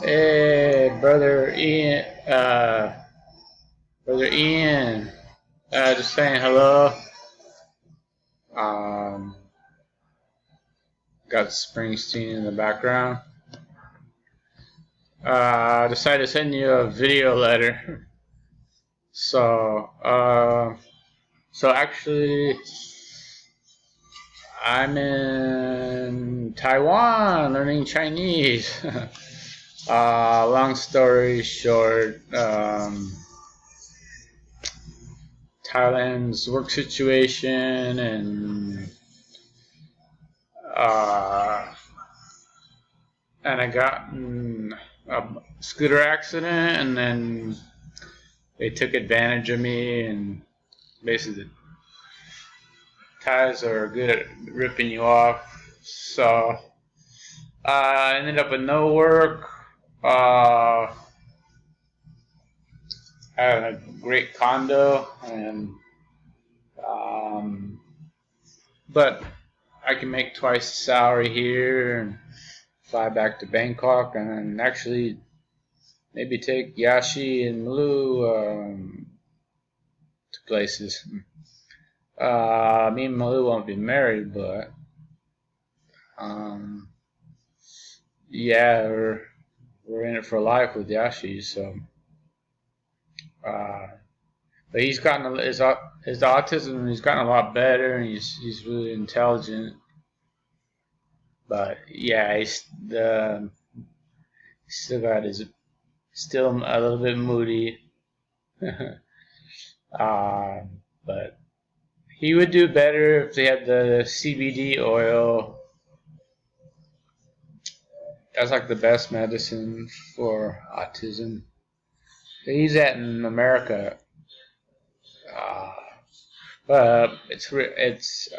Hey, brother Ian, just saying hello. Um, got Springsteen in the background. Decided to send you a video letter. So, so actually, I'm in Taiwan learning Chinese. Long story short, Thailand's work situation uh, and I got in a scooter accident, and then they took advantage of me, and basically the Thais are good at ripping you off. So I ended up with no work. Uh, had a great condo, and um, but I can make twice the salary here and fly back to Bangkok, and then actually maybe take Yashi and Malu to places. Me and Malu won't be married, but um, yeah, we're in it for life with Yashi. So, uh, but he's gotten his autism. He's gotten a lot better, and he's really intelligent. But yeah, he's still got his still a little bit moody. But he would do better if they had the CBD oil. That's like the best medicine for autism. They use that in America, uh, but it's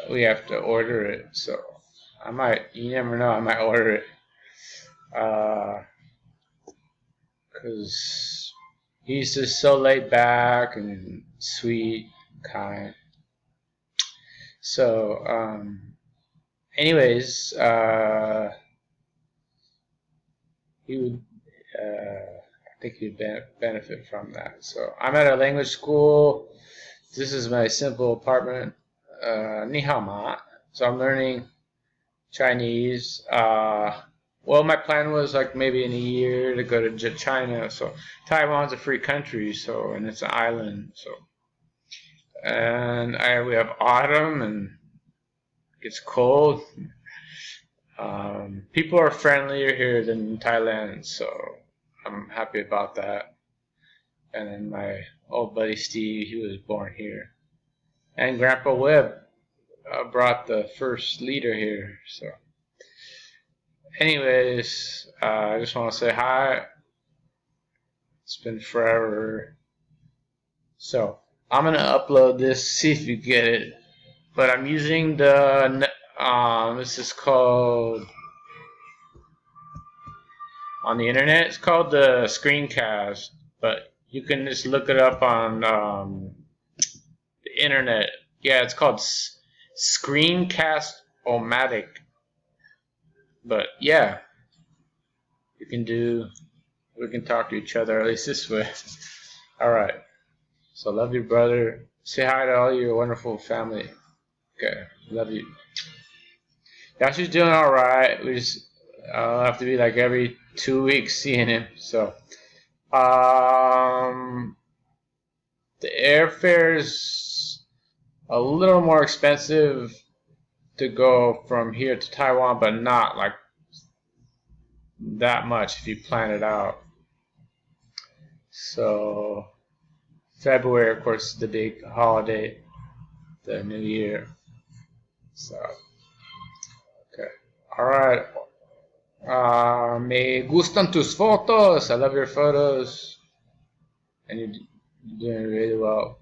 we have to order it. So I might, you never know, I might order it because he's just so laid back and sweet, kind. So, anyways, he would. I think he'd benefit from that. So I'm at a language school. This is my simple apartment. Ni hao ma. So I'm learning Chinese. Well, my plan was like maybe in a year to go to China. So Taiwan's a free country, so and it's an island. So and we have autumn and it gets cold. People are friendlier here than in Thailand, so I'm happy about that. And then my old buddy Steve, he was born here. And Grandpa Webb brought the first leader here. So, anyways, I just want to say hi. It's been forever. So, I'm going to upload this, see if you get it. But I'm using this is called, on the internet, it's called the Screencast. But you can just look it up on the internet. Yeah, it's called Screencast-O-Matic. But yeah, we can talk to each other, at least this way. Alright. So love you, brother. Say hi to all your wonderful family. Okay. Love you. Yashu's doing alright. We just have to be like every 2 weeks seeing him. So the airfare's a little more expensive to go from here to Taiwan, but not like that much if you plan it out. So February, of course, is the big holiday, the New Year. So okay, all right. Me gustan tus fotos. I love your photos, and you're doing really well.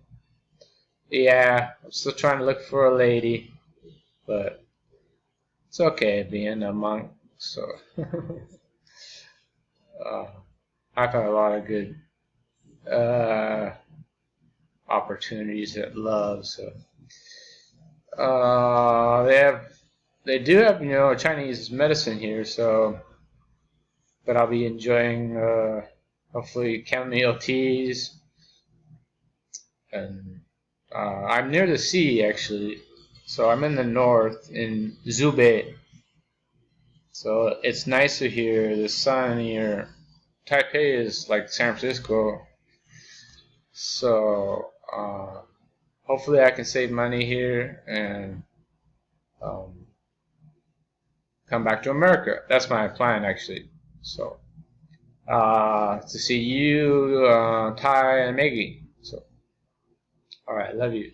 Yeah, I'm still trying to look for a lady, but it's okay being a monk. So I've had a lot of good opportunities at love. So they do have Chinese medicine here. So but I'll be enjoying hopefully chamomile teas, and I'm near the sea actually, so I'm in the north in Zhubei. So it's nicer here. The sun here. Taipei is like San Francisco. So hopefully I can save money here and um, come back to America. That's my plan actually. So to see you, Ty and Maggie. So all right, love you.